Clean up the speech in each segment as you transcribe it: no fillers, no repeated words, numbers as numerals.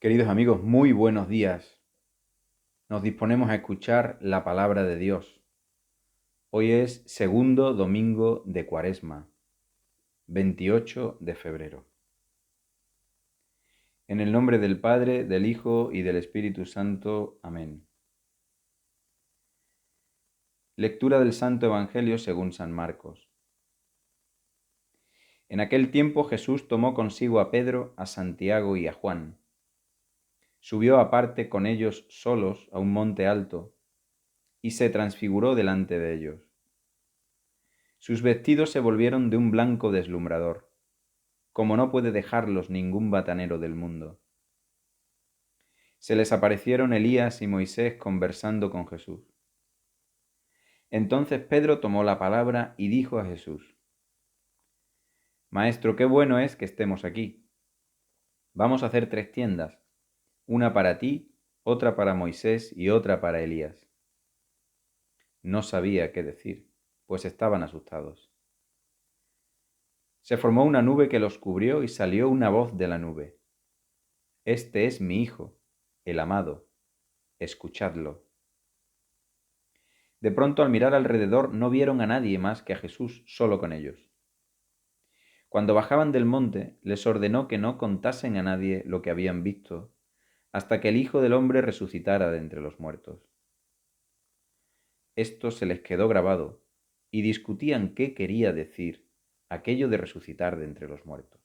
Queridos amigos, muy buenos días. Nos disponemos a escuchar la palabra de Dios. Hoy es segundo domingo de Cuaresma, 28 de febrero. En el nombre del Padre, del Hijo y del Espíritu Santo. Amén. Lectura del Santo Evangelio según San Marcos. En aquel tiempo Jesús tomó consigo a Pedro, a Santiago y a Juan. Subió aparte con ellos solos a un monte alto y se transfiguró delante de ellos. Sus vestidos se volvieron de un blanco deslumbrador, como no puede dejarlos ningún batanero del mundo. Se les aparecieron Elías y Moisés conversando con Jesús. Entonces Pedro tomó la palabra y dijo a Jesús: Maestro, qué bueno es que estemos aquí. Vamos a hacer 3 tiendas, una para ti, otra para Moisés y otra para Elías. No sabía qué decir, pues estaban asustados. Se formó una nube que los cubrió y salió una voz de la nube: Este es mi Hijo, el amado, escuchadlo. De pronto, al mirar alrededor, no vieron a nadie más que a Jesús solo con ellos. Cuando bajaban del monte, les ordenó que no contasen a nadie lo que habían visto, hasta que el Hijo del Hombre resucitara de entre los muertos. Esto se les quedó grabado, y discutían qué quería decir aquello de resucitar de entre los muertos.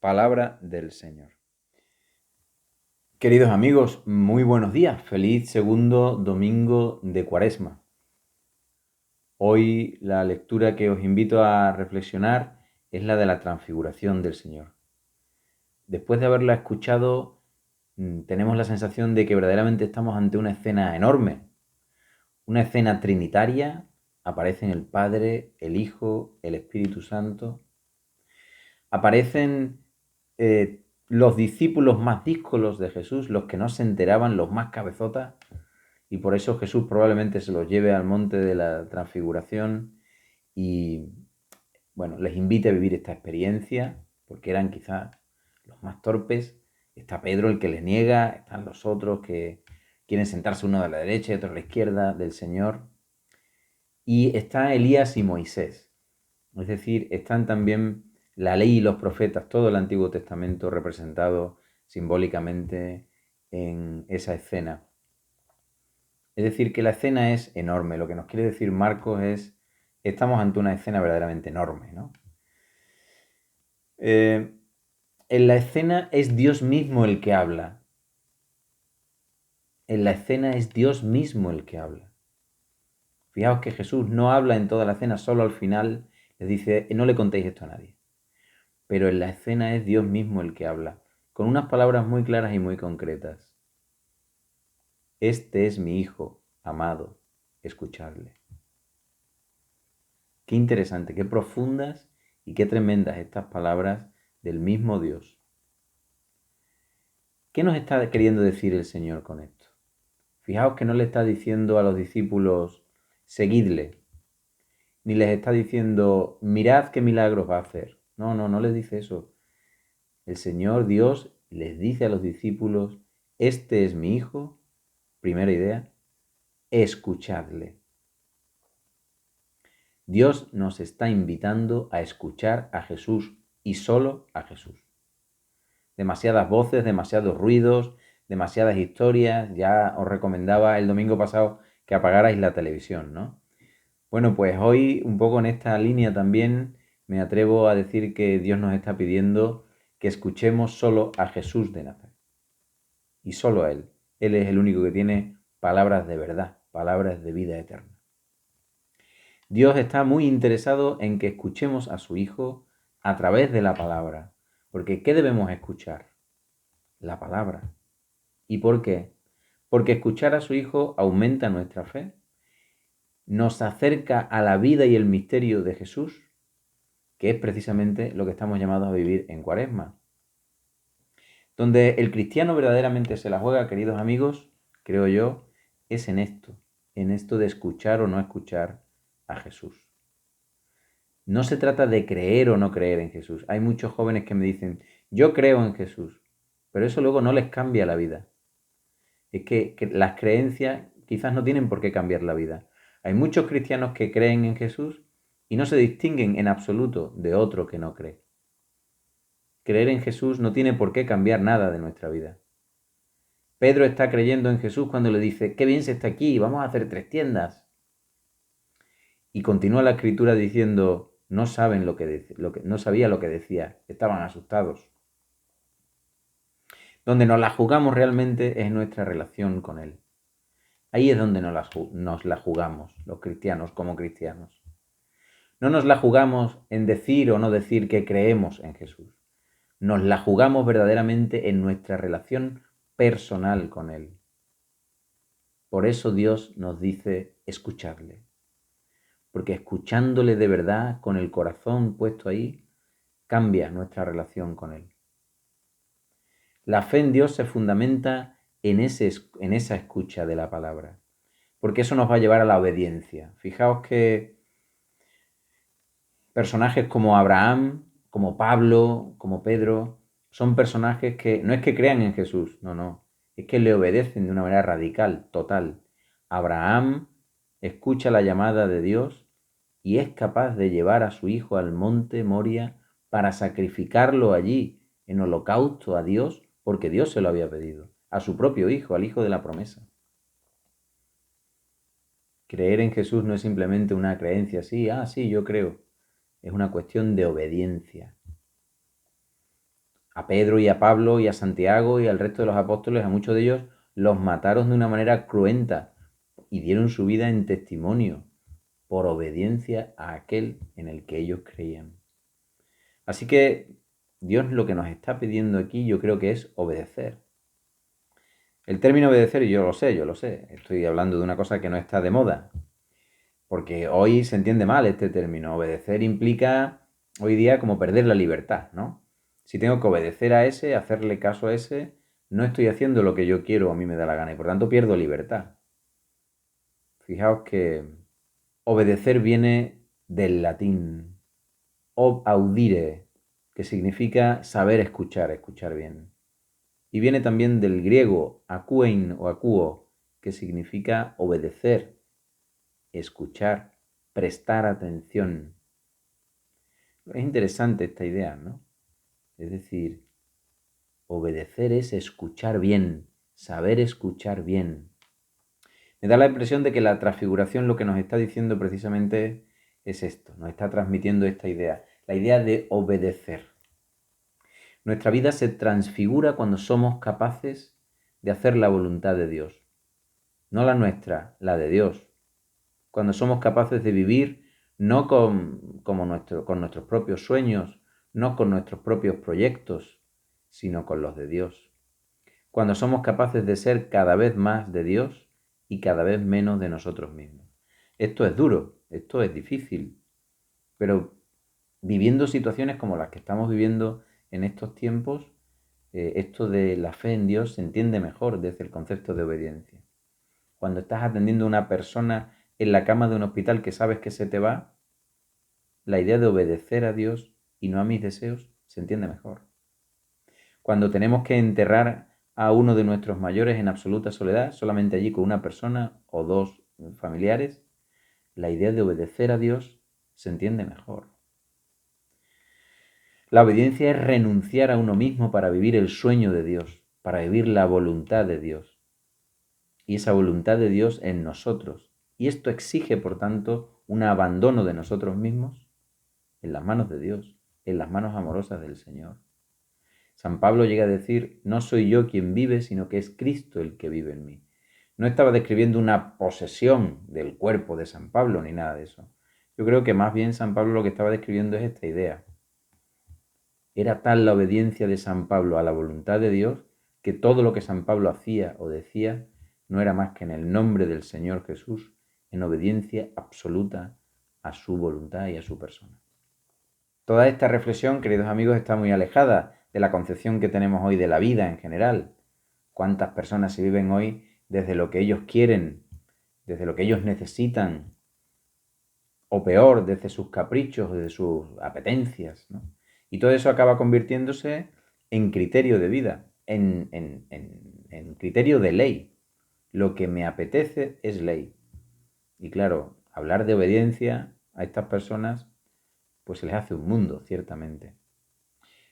Palabra del Señor. Queridos amigos, muy buenos días. Feliz segundo domingo de Cuaresma. Hoy la lectura que os invito a reflexionar es la de la transfiguración del Señor. Después de haberla escuchado, tenemos la sensación de que verdaderamente estamos ante una escena enorme, una escena trinitaria. Aparecen el Padre, el Hijo, el Espíritu Santo. Aparecen los discípulos más díscolos de Jesús, los que no se enteraban, los más cabezotas, y por eso Jesús probablemente se los lleve al monte de la transfiguración y, bueno, les invite a vivir esta experiencia, porque eran quizás los más torpes. Está Pedro, el que les niega, están los otros que quieren sentarse uno a la derecha y otro a la izquierda del Señor, y está Elías y Moisés. Es decir, están también la ley y los profetas, todo el Antiguo Testamento representado simbólicamente en esa escena. Es decir, que la escena es enorme. Lo que nos quiere decir Marcos es: estamos ante una escena verdaderamente enorme, ¿no? En la escena es Dios mismo el que habla. En la escena es Dios mismo el que habla. Fijaos que Jesús no habla en toda la escena, solo al final les dice: no le contéis esto a nadie. Pero en la escena es Dios mismo el que habla, con unas palabras muy claras y muy concretas. Este es mi Hijo amado, escuchadle. Qué interesante, qué profundas y qué tremendas estas palabras del mismo Dios. ¿Qué nos está queriendo decir el Señor con esto? Fijaos que no le está diciendo a los discípulos: seguidle, ni les está diciendo: mirad qué milagros va a hacer. No les dice eso. El Señor Dios les dice a los discípulos: este es mi Hijo, primera idea, escuchadle. Dios nos está invitando a escuchar a Jesús y solo a Jesús. Demasiadas voces, demasiados ruidos, demasiadas historias. Ya os recomendaba el domingo pasado que apagarais la televisión, ¿no? Bueno, pues hoy, un poco en esta línea también, me atrevo a decir que Dios nos está pidiendo que escuchemos solo a Jesús de Nazaret. Y solo a Él. Él es el único que tiene palabras de verdad, palabras de vida eterna. Dios está muy interesado en que escuchemos a su Hijo a través de la palabra. Porque ¿qué debemos escuchar? La palabra. ¿Y por qué? Porque escuchar a su Hijo aumenta nuestra fe, nos acerca a la vida y el misterio de Jesús, que es precisamente lo que estamos llamados a vivir en Cuaresma. Donde el cristiano verdaderamente se la juega, queridos amigos, creo yo, es en esto de escuchar o no escuchar a Jesús. No se trata de creer o no creer en Jesús. Hay muchos jóvenes que me dicen, yo creo en Jesús, pero eso luego no les cambia la vida. Es que las creencias quizás no tienen por qué cambiar la vida. Hay muchos cristianos que creen en Jesús y no se distinguen en absoluto de otro que no cree. Creer en Jesús no tiene por qué cambiar nada de nuestra vida. Pedro está creyendo en Jesús cuando le dice, qué bien se está aquí, vamos a hacer 3 tiendas. Y continúa la escritura diciendo, no saben no sabía lo que decía, estaban asustados. Donde nos la jugamos realmente es nuestra relación con Él. Ahí es donde nos la jugamos, los cristianos como cristianos. No nos la jugamos en decir o no decir que creemos en Jesús. Nos la jugamos verdaderamente en nuestra relación personal con Él. Por eso Dios nos dice escucharle. Porque escuchándole de verdad, con el corazón puesto ahí, cambia nuestra relación con Él. La fe en Dios se fundamenta en esa escucha de la palabra, porque eso nos va a llevar a la obediencia. Fijaos que personajes como Abraham, como Pablo, como Pedro, son personajes que no es que crean en Jesús, no, es que le obedecen de una manera radical, total. Abraham escucha la llamada de Dios y es capaz de llevar a su hijo al monte Moria para sacrificarlo allí en holocausto a Dios, porque Dios se lo había pedido, a su propio hijo, al hijo de la promesa. Creer en Jesús no es simplemente una creencia, sí, yo creo. Es una cuestión de obediencia. A Pedro y a Pablo y a Santiago y al resto de los apóstoles, a muchos de ellos los mataron de una manera cruenta y dieron su vida en testimonio por obediencia a aquel en el que ellos creían. Así que Dios lo que nos está pidiendo aquí yo creo que es obedecer. El término obedecer, yo lo sé, estoy hablando de una cosa que no está de moda, porque hoy se entiende mal este término. Obedecer implica hoy día como perder la libertad, ¿no? Si tengo que obedecer a ese, hacerle caso a ese, no estoy haciendo lo que yo quiero o a mí me da la gana y por tanto pierdo libertad. Fijaos que obedecer viene del latín ob audire, que significa saber escuchar, escuchar bien. Y viene también del griego akuein o akuo, que significa obedecer, escuchar, prestar atención. Es interesante esta idea, ¿no? Es decir, obedecer es escuchar bien, saber escuchar bien. Me da la impresión de que la transfiguración lo que nos está diciendo precisamente es esto, nos está transmitiendo esta idea, la idea de obedecer. Nuestra vida se transfigura cuando somos capaces de hacer la voluntad de Dios. No la nuestra, la de Dios. Cuando somos capaces de vivir no con nuestros propios sueños, no con nuestros propios proyectos, sino con los de Dios. Cuando somos capaces de ser cada vez más de Dios y cada vez menos de nosotros mismos. Esto es duro, esto es difícil, pero viviendo situaciones como las que estamos viviendo en estos tiempos, esto de la fe en Dios se entiende mejor desde el concepto de obediencia. Cuando estás atendiendo a una persona en la cama de un hospital que sabes que se te va, la idea de obedecer a Dios y no a mis deseos se entiende mejor. Cuando tenemos que enterrar a uno de nuestros mayores en absoluta soledad, solamente allí con una persona o 2 familiares, la idea de obedecer a Dios se entiende mejor. La obediencia es renunciar a uno mismo para vivir el sueño de Dios, para vivir la voluntad de Dios. Y esa voluntad de Dios en nosotros. Y esto exige, por tanto, un abandono de nosotros mismos en las manos de Dios, en las manos amorosas del Señor. San Pablo llega a decir, no soy yo quien vive, sino que es Cristo el que vive en mí. No estaba describiendo una posesión del cuerpo de San Pablo ni nada de eso. Yo creo que más bien San Pablo lo que estaba describiendo es esta idea. Era tal la obediencia de San Pablo a la voluntad de Dios que todo lo que San Pablo hacía o decía no era más que en el nombre del Señor Jesús, en obediencia absoluta a su voluntad y a su persona. Toda esta reflexión, queridos amigos, está muy alejada de la concepción que tenemos hoy de la vida en general. ¿Cuántas personas se viven hoy desde lo que ellos quieren, desde lo que ellos necesitan, o peor, desde sus caprichos, desde sus apetencias, ¿no? Y todo eso acaba convirtiéndose en criterio de vida, en criterio de ley. Lo que me apetece es ley. Y claro, hablar de obediencia a estas personas, pues se les hace un mundo, ciertamente.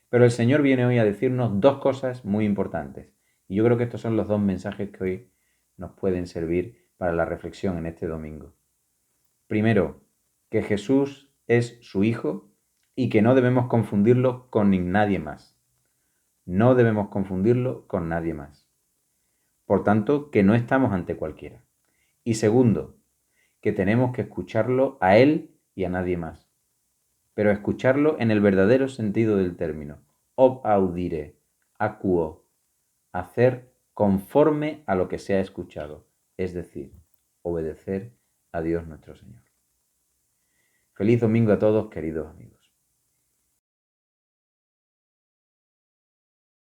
Pero el Señor viene hoy a decirnos dos cosas muy importantes. Y yo creo que estos son los dos mensajes que hoy nos pueden servir para la reflexión en este domingo. Primero, que Jesús es su Hijo y que no debemos confundirlo con nadie más. No debemos confundirlo con nadie más. Por tanto, que no estamos ante cualquiera. Y segundo, que tenemos que escucharlo a Él y a nadie más. Pero escucharlo en el verdadero sentido del término. Ob audire, acuo, hacer conforme a lo que se ha escuchado, es decir, obedecer a Dios nuestro Señor. Feliz domingo a todos, queridos amigos.